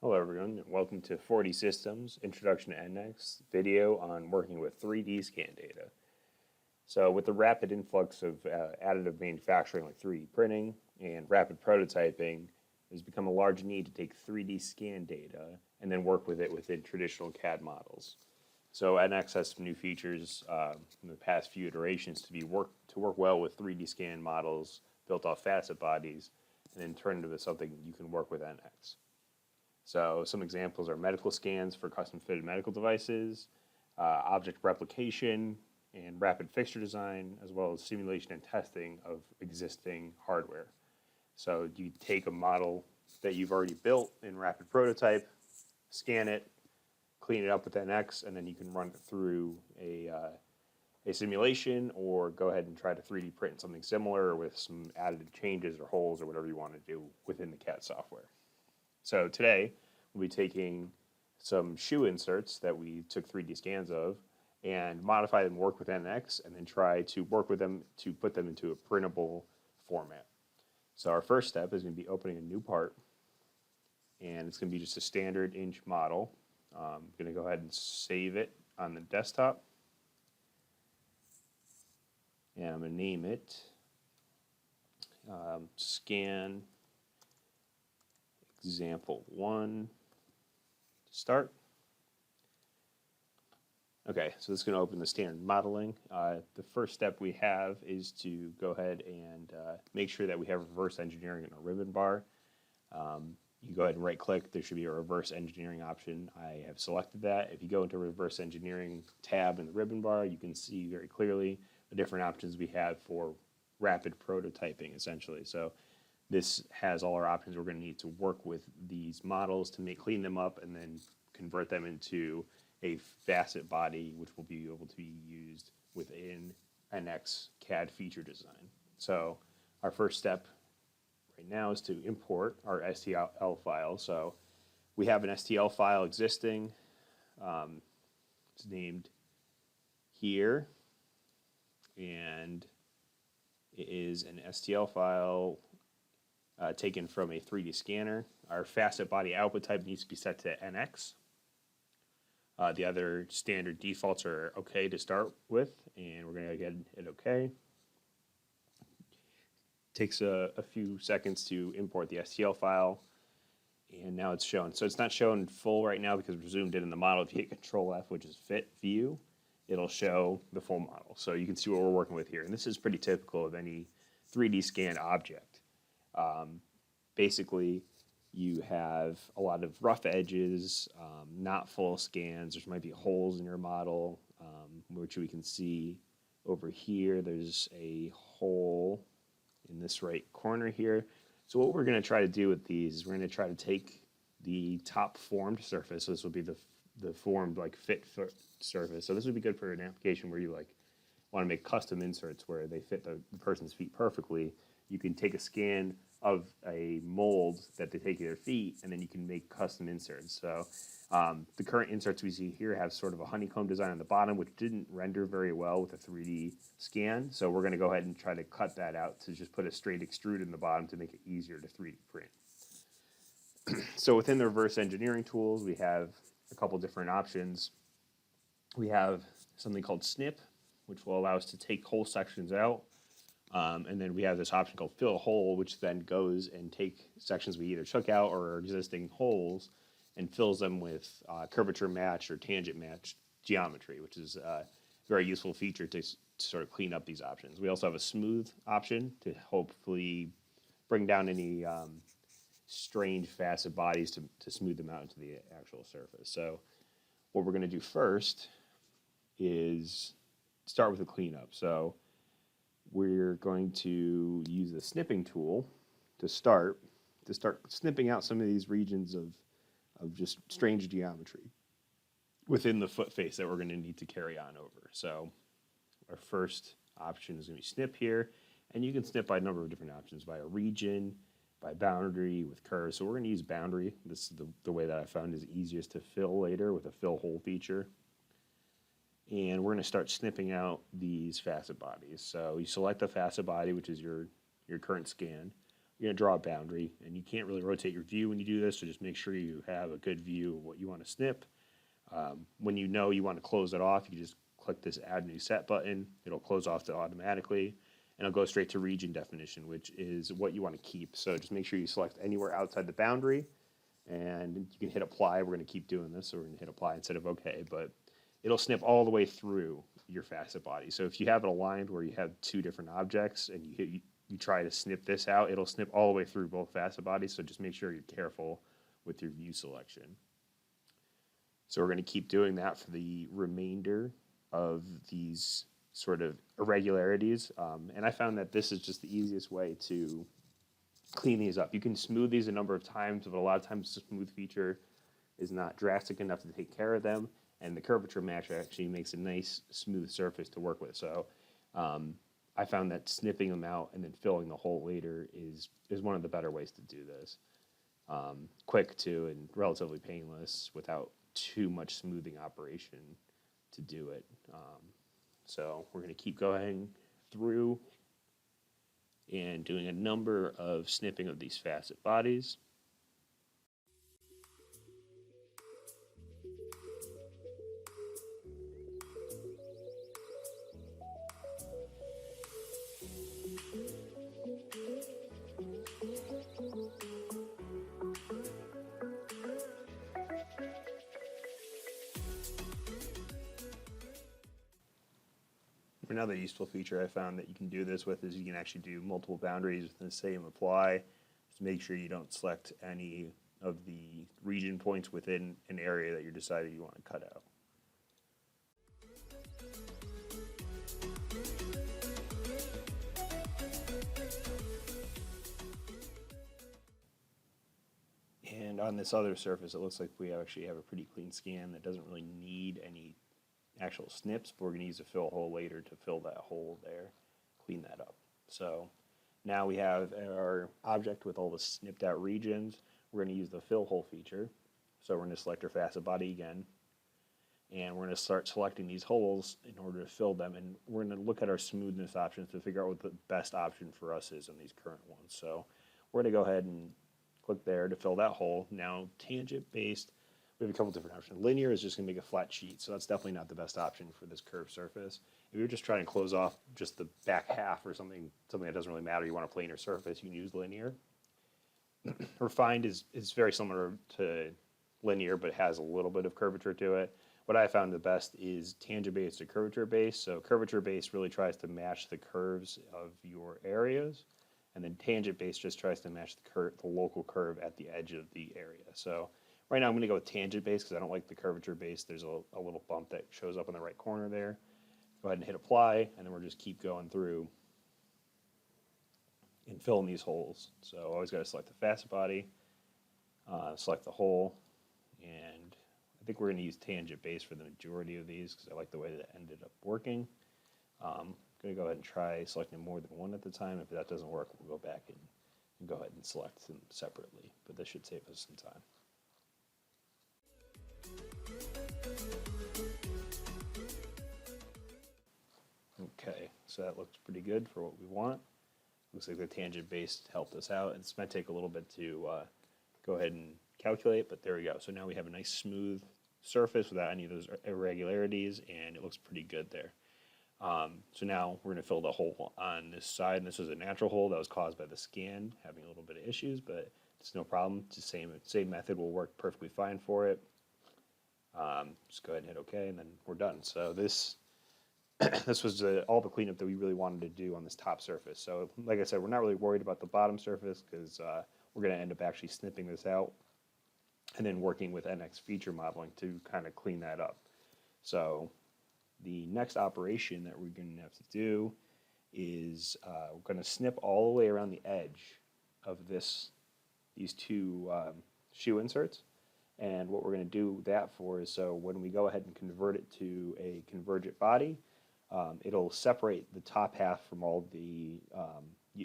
Hello everyone, and welcome to 40 Systems Introduction to NX video on working with 3D scan data. So with the rapid influx of additive manufacturing like 3D printing and rapid prototyping, there's become a large need to take 3D scan data and then work with it within traditional CAD models. So NX has some new features in the past few iterations to work well with 3D scan models built off facet bodies and then turn into something you can work with NX. So some examples are medical scans for custom fitted medical devices, object replication, and rapid fixture design, as well as simulation and testing of existing hardware. So you take a model that you've already built in rapid prototype, scan it, clean it up with NX, and then you can run it through a simulation or go ahead and try to 3D print something similar with some added changes or holes or whatever you want to do within the CAD software. So today, we'll be taking some shoe inserts that we took 3D scans of and modify them, work with NX, and then try to work with them to put them into a printable format. So our first step is going to be opening a new part, and it's going to be just a standard inch model. I'm going to go ahead and save it on the desktop, and I'm going to name it Scan Example 1 to start. Okay, so this is going to open the standard modeling. The first step we have is to go ahead and make sure that we have reverse engineering in our ribbon bar. You go ahead and right click, there should be a reverse engineering option. I have selected that. If you go into reverse engineering tab in the ribbon bar, you can see very clearly the different options we have for rapid prototyping essentially. So this has all our options. We're going to need to work with these models to clean them up and then convert them into a facet body, which will be able to be used within NX CAD feature design. So our first step right now is to import our STL file. So we have an STL file existing. It's named here, and it is an STL file taken from a 3D scanner. Our facet body output type needs to be set to NX. The other standard defaults are okay to start with, and we're going to get hit OK. Takes a few seconds to import the STL file, and now it's shown. So it's not shown full right now because we're zoomed in the model. If you hit Control F, which is Fit View, it'll show the full model. So you can see what we're working with here. And this is pretty typical of any 3D scan object. Basically, you have a lot of rough edges, not full scans. There might be holes in your model, which we can see over here. There's a hole in this right corner here. So what we're going to try to do with these is we're going to try to take the top formed surface. So this will be the formed like fit surface. So this would be good for an application where you want to make custom inserts where they fit the person's feet perfectly. You can take a scan of a mold that they take their feet, and then you can make custom inserts. So the current inserts we see here have sort of a honeycomb design on the bottom, which didn't render very well with a 3D scan. So we're going to go ahead and try to cut that out to just put a straight extrude in the bottom to make it easier to 3D print. So within the reverse engineering tools, we have a couple different options. We have something called Snip, which will allow us to take whole sections out. And then we have this option called Fill Hole, which then goes and take sections we either took out or existing holes and fills them with curvature matched or tangent matched geometry, which is a very useful feature to sort of clean up these options. We also have a smooth option to hopefully bring down any strange facet bodies to smooth them out into the actual surface. So what we're going to do first is start with a cleanup. So we're going to use the snipping tool to start snipping out some of these regions of just strange geometry within the foot face that we're going to need to carry on over. So our first option is going to be snip here, and you can snip by a number of different options, by a region, by boundary, with curves. So we're going to use boundary. This is the way that I found is easiest to fill later with a fill hole feature. And we're going to start snipping out these facet bodies. So you select the facet body, which is your current scan. you're going to draw a boundary, and you can't really rotate your view when you do this, so just make sure you have a good view of what you want to snip. When you know you want to close it off, you just click this Add New Set button. It'll close off automatically, and it'll go straight to region definition, which is what you want to keep. So just make sure you select anywhere outside the boundary, and you can hit Apply. We're going to keep doing this, so we're going to hit Apply instead of OK, but it'll snip all the way through your facet body. So if you have it aligned where you have two different objects and you try to snip this out, it'll snip all the way through both facet bodies, so just make sure you're careful with your view selection. So we're going to keep doing that for the remainder of these sort of irregularities. And I found that this is just the easiest way to clean these up. You can smooth these a number of times, but a lot of times the smooth feature is not drastic enough to take care of them. And the curvature match actually makes a nice smooth surface to work with. So I found that snipping them out and then filling the hole later is one of the better ways to do this. Quick too, and relatively painless without too much smoothing operation to do it. So we're going to keep going through and doing a number of snipping of these facet bodies. Another useful feature I found that you can do this with is you can actually do multiple boundaries within the same apply. Just make sure you don't select any of the region points within an area that you're deciding you want to cut out. And on this other surface, it looks like we actually have a pretty clean scan that doesn't really need any actual snips, but we're going to use a fill hole later to fill that hole there, clean that up. So now we have our object with all the snipped out regions. We're going to use the fill hole feature. So we're going to select our facet body again, and we're going to start selecting these holes in order to fill them, and we're going to look at our smoothness options to figure out what the best option for us is on these current ones. So we're going to go ahead and click there to fill that hole. Now tangent based, we have a couple different options. Linear is just going to make a flat sheet, so that's definitely not the best option for this curved surface. If you're just trying to close off just the back half or something that doesn't really matter, you want a planar surface, you can use linear. Refined is very similar to linear, but has a little bit of curvature to it. What I found the best is tangent-based or curvature-based. So curvature-based really tries to match the curves of your areas, and then tangent-based just tries to match the local curve at the edge of the area. So right now I'm going to go with tangent-based because I don't like the curvature-based. There's a little bump that shows up in the right corner there. Go ahead and hit apply, and then we'll just keep going through and fill in these holes. So always got to select the facet body, select the hole, and I think we're going to use tangent-based for the majority of these because I like the way that it ended up working. I'm going to go ahead and try selecting more than one at the time. If that doesn't work, we'll go back and go ahead and select them separately, but this should save us some time. Okay, so that looks pretty good for what we want. Looks like the tangent based helped us out. It's going to take a little bit to go ahead and calculate, but there we go. So now we have a nice smooth surface without any of those irregularities, and it looks pretty good there. So now we're going to fill the hole on this side, and this was a natural hole that was caused by the scan having a little bit of issues, but it's no problem. It's the same method will work perfectly fine for it. Just go ahead and hit OK, and then we're done. So this was all the cleanup that we really wanted to do on this top surface. So like I said, we're not really worried about the bottom surface because we're going to end up actually snipping this out and then working with NX feature modeling to kind of clean that up. So the next operation that we're going to have to do is we're going to snip all the way around the edge of these two shoe inserts. And what we're going to do that for is, so when we go ahead and convert it to a convergent body, it'll separate the top half from all the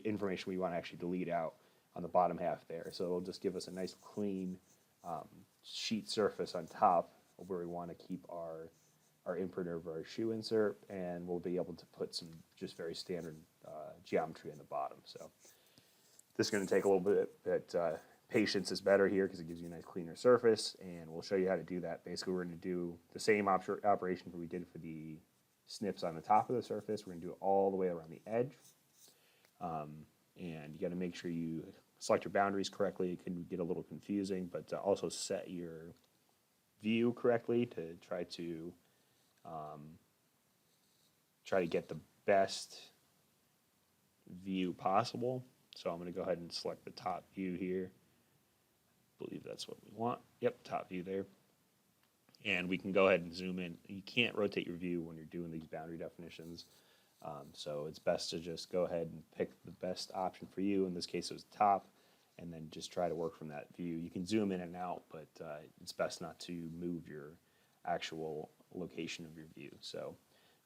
information we want to actually delete out on the bottom half there. So it'll just give us a nice clean sheet surface on top of where we want to keep our imprinter of our shoe insert, and we'll be able to put some just very standard geometry in the bottom. So This is going to take a little bit, but patience is better here because it gives you a nice cleaner surface, and we'll show you how to do that. Basically, we're going to do the same operation we did for the snips on the top of the surface. We're going to do it all the way around the edge, and you got to make sure you select your boundaries correctly. It can get a little confusing, but also set your view correctly to try to get the best view possible. So I'm going to go ahead and select the top view here. I believe that's what we want. Yep, top view there. And we can go ahead and zoom in. You can't rotate your view when you're doing these boundary definitions. So it's best to just go ahead and pick the best option for you. In this case, it was top, and then just try to work from that view. You can zoom in and out, but it's best not to move your actual location of your view. So I'm going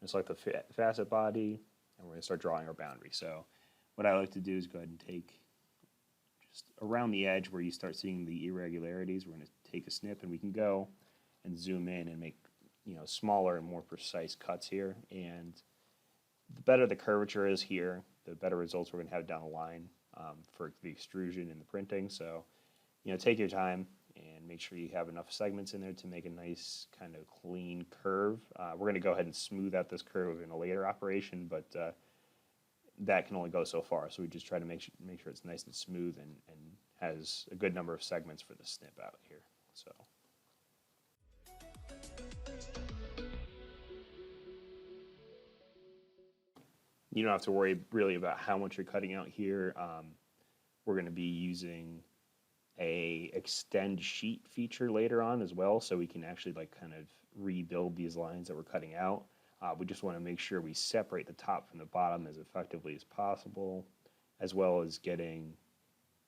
to select the facet body, and we're going to start drawing our boundary. So what I like to do is go ahead and take just around the edge where you start seeing the irregularities. We're going to take a snip, and we can go and zoom in and make smaller and more precise cuts here. And the better the curvature is here, the better results we're going to have down the line for the extrusion and the printing. So take your time and make sure you have enough segments in there to make a nice kind of clean curve. We're going to go ahead and smooth out this curve in a later operation, but that can only go so far. So we just try to make sure it's nice and smooth and has a good number of segments for the snip out here. So. You don't have to worry really about how much you're cutting out here. We're going to be using a extend sheet feature later on as well, so we can actually kind of rebuild these lines that we're cutting out. We just want to make sure we separate the top from the bottom as effectively as possible, as well as getting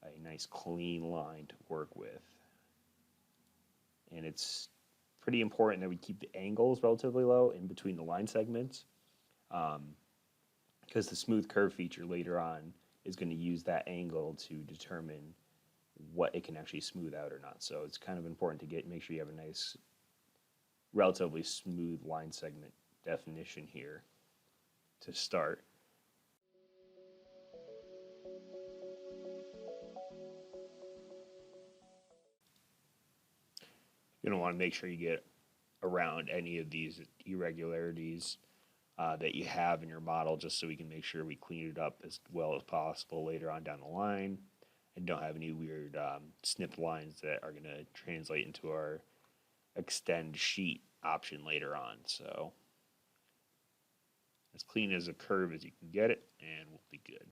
a nice clean line to work with. And it's pretty important that we keep the angles relatively low in between the line segments, because the smooth curve feature later on is going to use that angle to determine what it can actually smooth out or not. So it's kind of important to make sure you have a nice, relatively smooth line segment definition here to start. You're going to want to make sure you get around any of these irregularities that you have in your model, just so we can make sure we clean it up as well as possible later on down the line, and don't have any weird snipped lines that are going to translate into our extend sheet option later on. So as clean as a curve as you can get it, and we'll be good.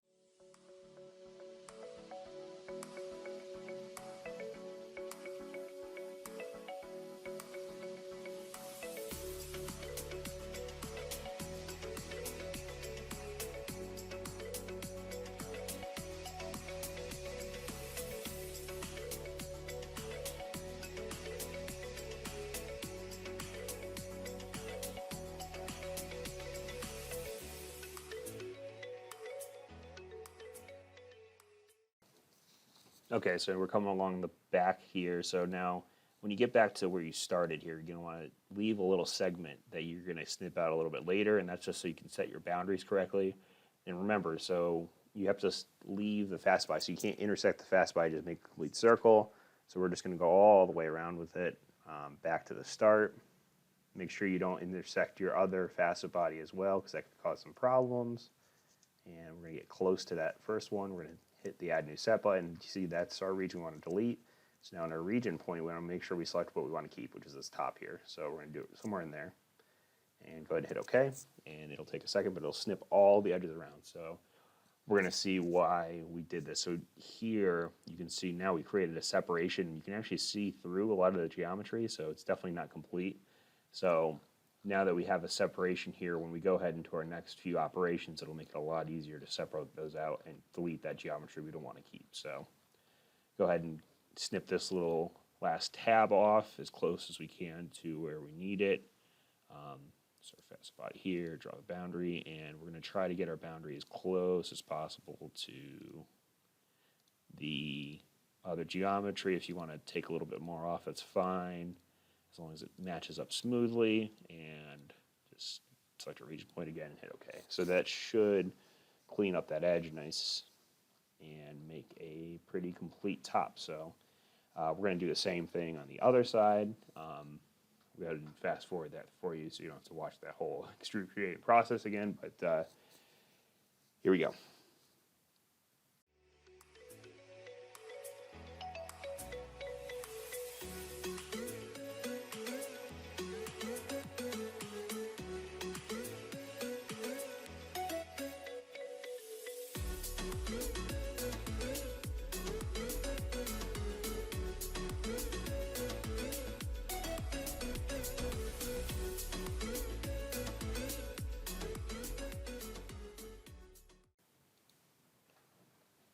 Okay, so we're coming along the back here. So now when you get back to where you started here, you're going to want to leave a little segment that you're going to snip out a little bit later, and that's just so you can set your boundaries correctly. And remember, so you have to leave the facet body, so you can't intersect the facet body, just make a complete circle. So we're just going to go all the way around with it, back to the start. Make sure you don't intersect your other facet body as well, because that could cause some problems. And we're going to get close to that first one. We're going to hit the Add New Set button. You see that's our region we want to delete. So now in our region point, we want to make sure we select what we want to keep, which is this top here. So we're going to do it somewhere in there. And go ahead and hit OK. And it'll take a second, but it'll snip all the edges around. So we're going to see why we did this. So here you can see now we created a separation. You can actually see through a lot of the geometry, so it's definitely not complete. So now that we have a separation here, when we go ahead into our next few operations, it'll make it a lot easier to separate those out and delete that geometry we don't want to keep. So go ahead and snip this little last tab off as close as we can to where we need it. So our facet body here, draw the boundary, and we're going to try to get our boundary as close as possible to the other geometry. If you want to take a little bit more off, that's fine, as long as it matches up smoothly. And just select a region point again and hit OK. So that should clean up that edge nice and make a pretty complete top. So we're going to do the same thing on the other side. We'll go ahead and fast forward that for you so you don't have to watch that whole extrude process again, but here we go.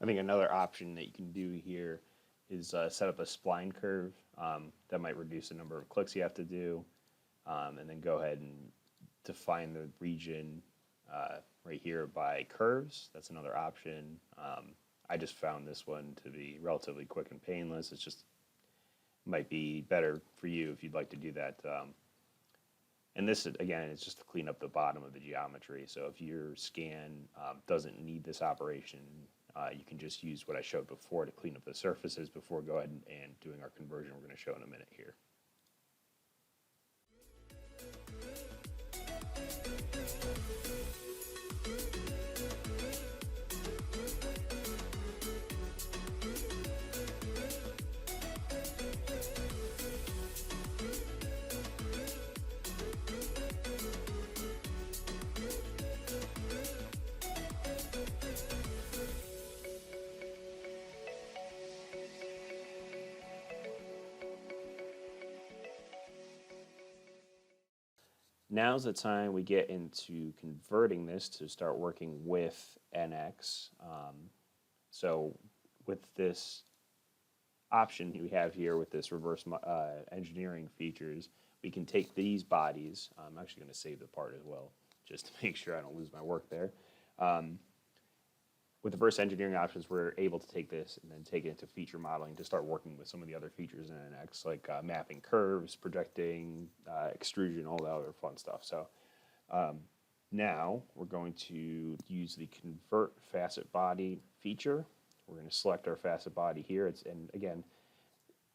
I think another option that you can do here is set up a spline curve. That might reduce the number of clicks you have to do, and then go ahead and define the region right here by curves. That's another option. I just found this one to be relatively quick and painless. It's just might be better for you if you'd like to do that. And this, again, is just to clean up the bottom of the geometry. So if your scan doesn't need this operation, you can just use what I showed before to clean up the surfaces before go ahead and doing our conversion we're going to show in a minute here. Now's the time we get into converting this to start working with NX. So with this option we have here with this reverse engineering features, we can take these bodies. I'm actually going to save the part as well, just to make sure I don't lose my work there. With the reverse engineering options, we're able to take this and then take it into feature modeling to start working with some of the other features in NX, like mapping curves, projecting, extrusion, all that other fun stuff. So now we're going to use the convert facet body feature. We're going to select our facet body here. And again,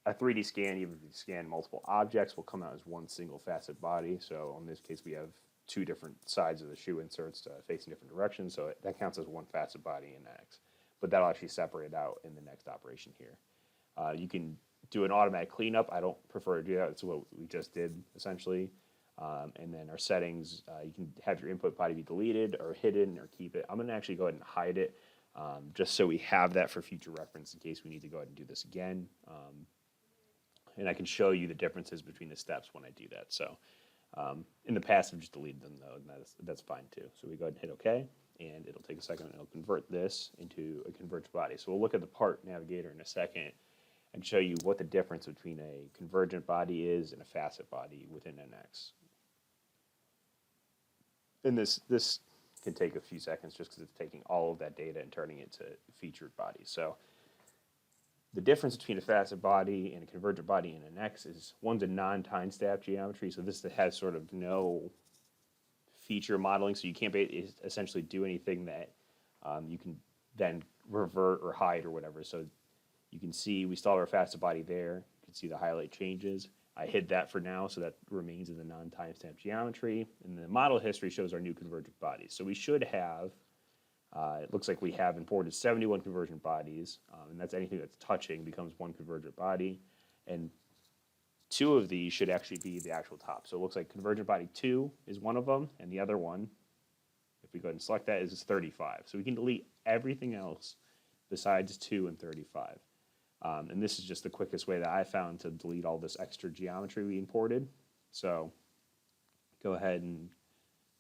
a 3D scan, even if you scan multiple objects, will come out as one single facet body. So in this case, we have two different sides of the shoe inserts facing different directions, so that counts as one facet body in NX. But that'll actually separate out in the next operation here. You can do an automatic cleanup. I don't prefer to do that. That's what we just did, essentially. And then our settings, you can have your input body be deleted or hidden or keep it. I'm going to actually go ahead and hide it just so we have that for future reference in case we need to go ahead and do this again. And I can show you the differences between the steps when I do that. So in the past, I've just deleted them, though, and that's fine, too. So we go ahead and hit OK, and it'll take a second, and it'll convert this into a converged body. So we'll look at the part navigator in a second and show you what the difference between a convergent body is and a facet body within NX. And this can take a few seconds just because it's taking all of that data and turning it to featured bodies. So the difference between a facet body and a convergent body in NX is one's a non-time step geometry, so this has sort of no feature modeling, so you can't essentially do anything that you can then revert or hide or whatever. So you can see we still have our facet body there. You can see the highlight changes. I hid that for now, so that remains in the non-timestamp geometry. And the model history shows our new convergent bodies. So we should have, it looks like we have imported 71 convergent bodies, and that's anything that's touching becomes one convergent body. And 2 of these should actually be the actual top. So it looks like convergent body 2 is one of them, and the other one, if we go ahead and select that, is 35. So we can delete everything else besides 2 and 35. And this is just the quickest way that I found to delete all this extra geometry we imported. So go ahead and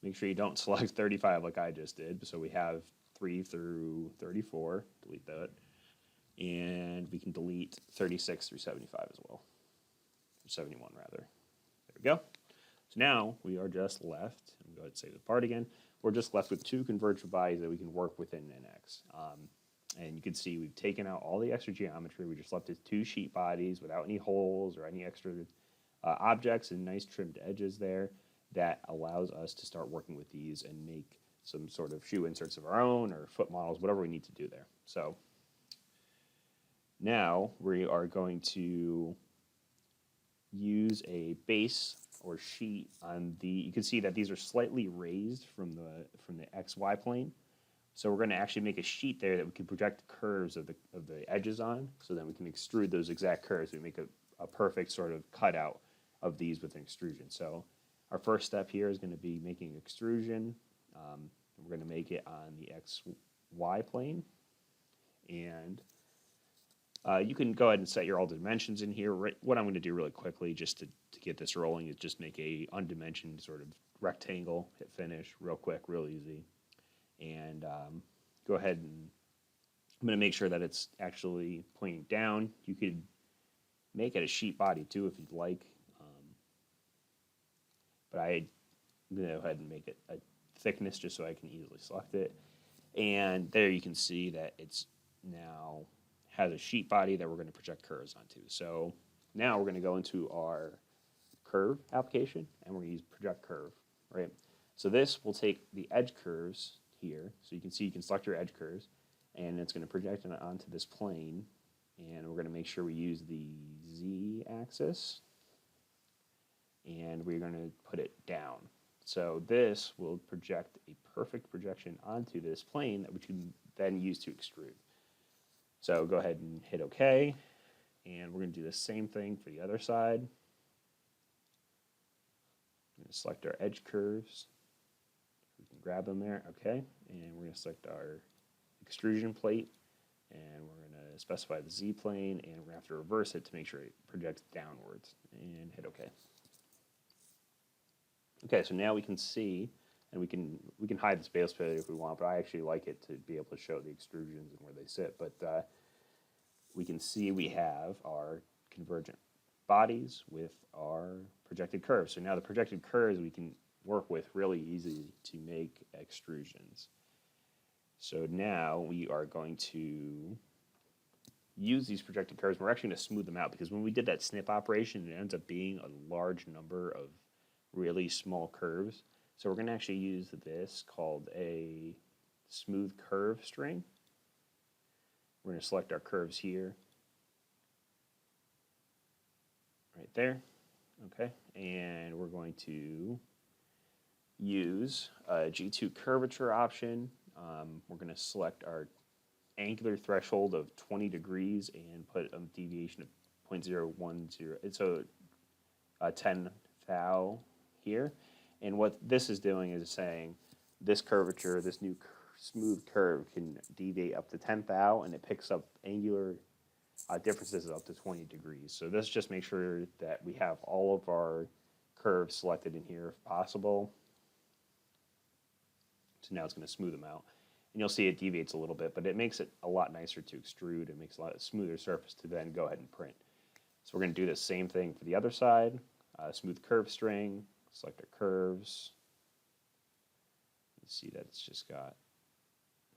make sure you don't select 35 like I just did. So we have 3 through 34, delete that. And we can delete 36 through 75 as well, or 71 rather. There we go. So now we are just left, and go ahead and save the part again, we're just left with 2 convergent bodies that we can work within NX. And you can see we've taken out all the extra geometry. We just left with 2 sheet bodies without any holes or any extra objects and nice trimmed edges there. That allows us to start working with these and make some sort of shoe inserts of our own or foot models, whatever we need to do there. So Now we are going to use a base or sheet on the, you can see that these are slightly raised from the XY plane. So we're going to actually make a sheet there that we can project the curves of the edges on, so then we can extrude those exact curves. We make a perfect sort of cutout of these with an extrusion. So our first step here is going to be making extrusion. We're going to make it on the XY plane. And you can go ahead and set your all dimensions in here. What I'm going to do really quickly just to get this rolling is just make a undimensioned sort of rectangle, hit finish real quick, real easy. And go ahead and I'm going to make sure that it's actually pointing down. You could make it a sheet body too if you'd like, but I'm going to go ahead and make it a thickness just so I can easily select it. And there you can see that it's now has a sheet body that we're going to project curves onto. So now we're going to go into our curve application and we're going to use project curve, right? So this will take the edge curves here. So you can see you can select your edge curves and it's going to project it onto this plane. And we're going to make sure we use the Z axis and we're going to put it down. So this will project a perfect projection onto this plane that we can then use to extrude. So go ahead and hit OK, and we're going to do the same thing for the other side. We're going to select our edge curves. We can grab them there, OK, and we're going to select our extrusion plate, and we're going to specify the Z plane, and we're going to have to reverse it to make sure it projects downwards, and hit OK. Okay, so now we can see, and we can hide this base plate if we want, but I actually like it to be able to show the extrusions and where they sit. But we can see we have our convergent bodies with our projected curves. So now the projected curves we can work with really easy to make extrusions. So now we are going to use these projected curves. We're actually going to smooth them out because when we did that snip operation, it ends up being a large number of really small curves. So we're going to actually use this called a smooth curve string. We're going to select our curves here, right there, okay, and we're going to use a G2 curvature option. We're going to select our angular threshold of 20 degrees and put a deviation of 0.010, so 10 thou here. And what this is doing is saying this curvature, this new smooth curve can deviate up to 10 thou, and it picks up angular differences up to 20 degrees. So this just makes sure that we have all of our curves selected in here if possible. So now it's going to smooth them out. And you'll see it deviates a little bit, but it makes it a lot nicer to extrude. It makes a lot smoother surface to then go ahead and print. So we're going to do the same thing for the other side. Smooth curve string, select our curves. You see that it's just got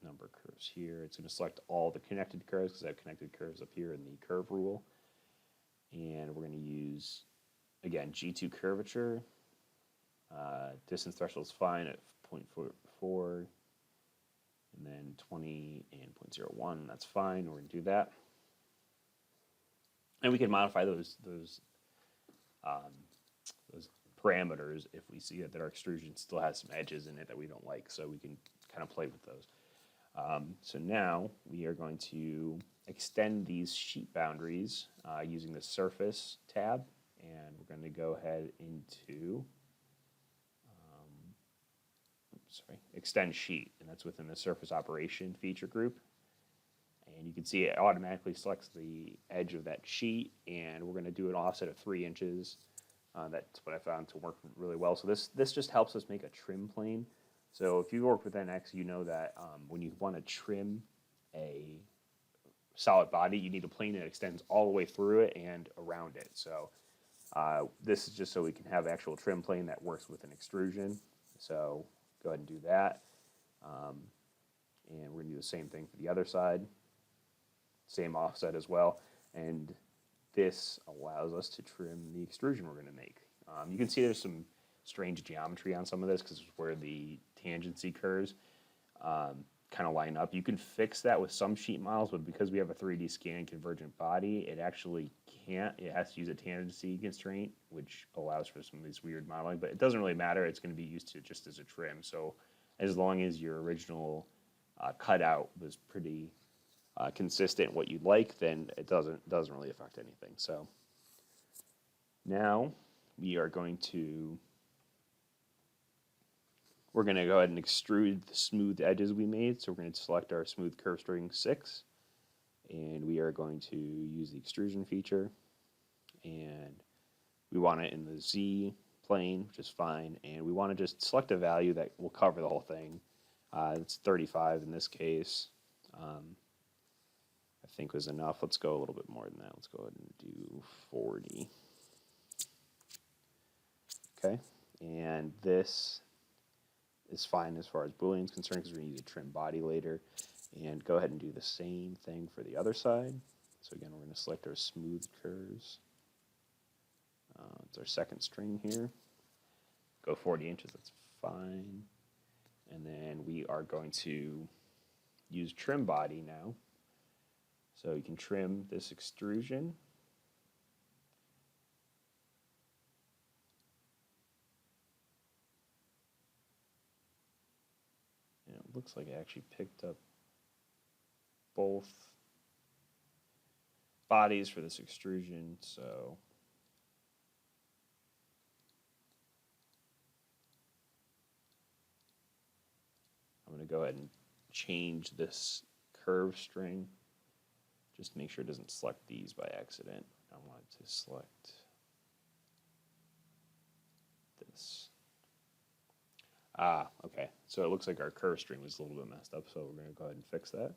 number of curves here. It's going to select all the connected curves because I have connected curves up here in the curve rule. And we're going to use, again, G2 curvature. Distance threshold is fine at 0.44. And then 20 and 0.01, that's fine. We're going to do that. And we can modify those parameters if we see that our extrusion still has some edges in it that we don't like, so we can kind of play with those. So now we are going to extend these sheet boundaries using the surface tab, and we're going to go ahead into extend sheet, and that's within the surface operation feature group. And you can see it automatically selects the edge of that sheet, and we're going to do an offset of 3 inches. That's what I found to work really well. So this just helps us make a trim plane. So if you work with NX, you know that when you want to trim a solid body, you need a plane that extends all the way through it and around it. So this is just so we can have actual trim plane that works with an extrusion. So go ahead and do that. And we're going to do the same thing for the other side. Same offset as well. And this allows us to trim the extrusion we're going to make. You can see there's some strange geometry on some of this because it's where the tangency curves. kind of line up. You can fix that with some sheet models, but because we have a 3D scan convergent body, it actually can't. It has to use a tangency constraint, which allows for some of these weird modeling, but it doesn't really matter. It's going to be used to just as a trim. So as long as your original cutout was pretty consistent what you'd like, then it doesn't really affect anything. So now we're going to go ahead and extrude the smooth edges we made. So we're going to select our smooth curve string 6, and we are going to use the extrusion feature, and we want it in the Z plane, which is fine, and we want to just select a value that will cover the whole thing. It's 35 in this case. I think was enough. Let's go a little bit more than that. Let's go ahead and do 40. Okay, and this is fine as far as Boolean is concerned because we're going to use a trim body later. And go ahead and do the same thing for the other side. So again, we're going to select our smooth curves. It's our second string here. Go 40 inches, that's fine. And then we are going to use trim body now. So you can trim this extrusion. And it looks like it actually picked up both bodies for this extrusion, so I'm going to go ahead and change this curve string just to make sure it doesn't select these by accident. I want it to select this. Okay. So it looks like our curve string was a little bit messed up, so we're going to go ahead and fix that.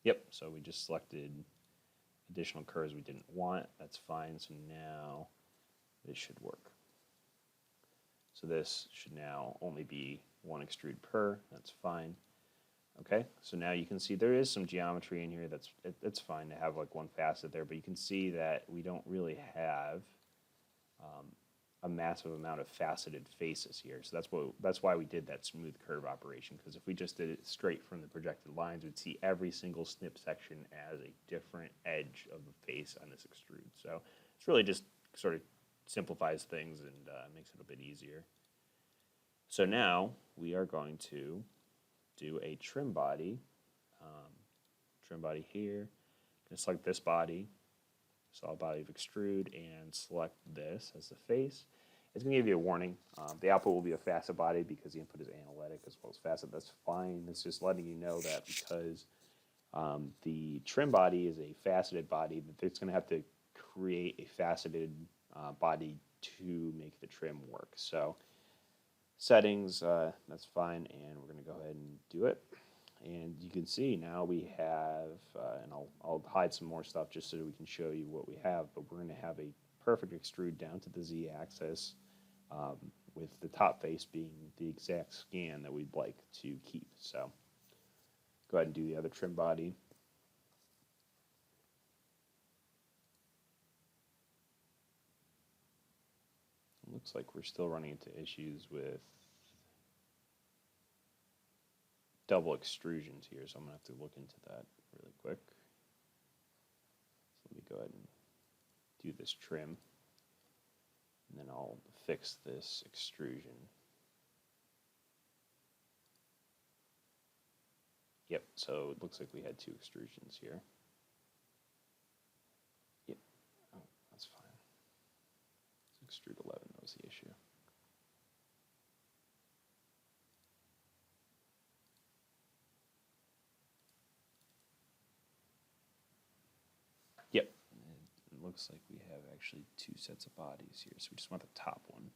Yep, so we just selected additional curves we didn't want. That's fine. So now this should work. So this should now only be one extrude per. That's fine. Okay, so now you can see there is some geometry in here. That's fine to have like one facet there, but you can see that we don't really have a massive amount of faceted faces here. So that's why we did that smooth curve operation, because if we just did it straight from the projected lines, we'd see every single snip section as a different edge of the face on this extrude. So it's really just sort of simplifies things and makes it a bit easier. So now we are going to do a trim body. Trim body here. I'm going to select this body, solid body of extrude, and select this as the face. It's going to give you a warning. The output will be a facet body because the input is analytic as well as facet. That's fine. It's just letting you know that because the trim body is a faceted body, that it's going to have to create a faceted body to make the trim work. So settings, that's fine, and we're going to go ahead and do it. And you can see now we have, and I'll hide some more stuff just so that we can show you what we have, but we're going to have a perfect extrude down to the Z-axis with the top face being the exact scan that we'd like to keep. So go ahead and do the other trim body. It looks like we're still running into issues with double extrusions here, so I'm going to have to look into that really quick. So let me go ahead and do this trim, and then I'll fix this extrusion. Yep, so it looks like we had two extrusions here. Yep, oh, that's fine. Extrude 11 was the issue. Yep, it looks like we have actually two sets of bodies here, so we just want the top one.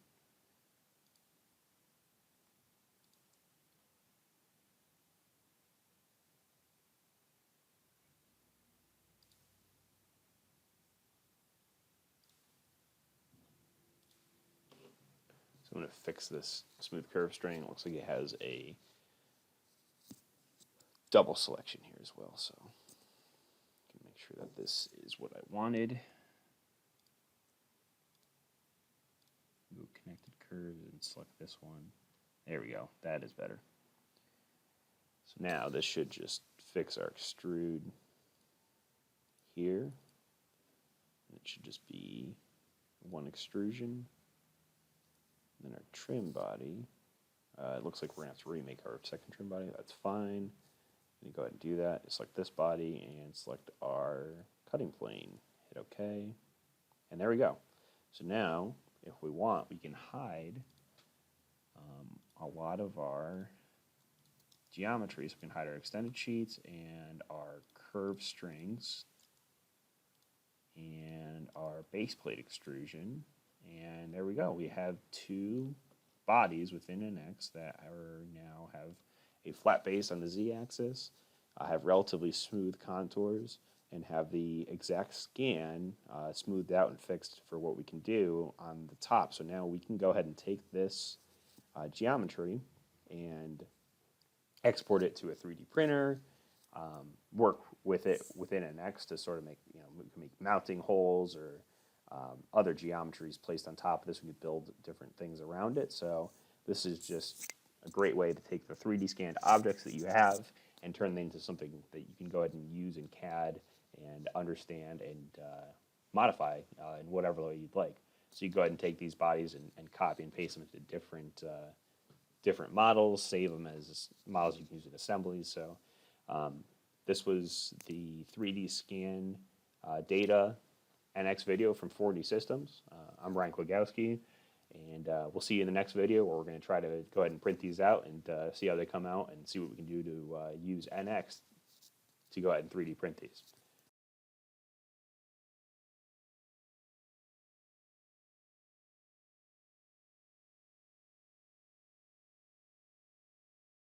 So I'm going to fix this smooth curve string. It looks like it has a double selection here as well, so I can make sure that this is what I wanted. Go connected curves and select this one. There we go. That is better. So now this should just fix our extrude here. It should just be one extrusion. Then our trim body. It looks like we're going to have to remake our second trim body. That's fine. You go ahead and do that. Select this body and select our cutting plane. Hit OK. And there we go. So now, if we want, we can hide a lot of our geometry. So we can hide our extended sheets and our curved strings and our base plate extrusion. And there we go. We have two bodies within NX that are now have a flat base on the z-axis, have relatively smooth contours, and have the exact scan smoothed out and fixed for what we can do on the top. So now we can go ahead and take this geometry and export it to a 3D printer, work with it within NX to sort of make, we can make mounting holes or other geometries placed on top of this. We could build different things around it. So this is just a great way to take the 3D scanned objects that you have and turn them into something that you can go ahead and use in CAD and understand and modify in whatever way you'd like. So you go ahead and take these bodies and copy and paste them into different models, save them as models you can use in assemblies. So this was the 3D scan data NX video from 4D Systems. I'm Ryan Klagowski, and we'll see you in the next video where we're going to try to go ahead and print these out and see how they come out and see what we can do to use NX to go ahead and 3D print these.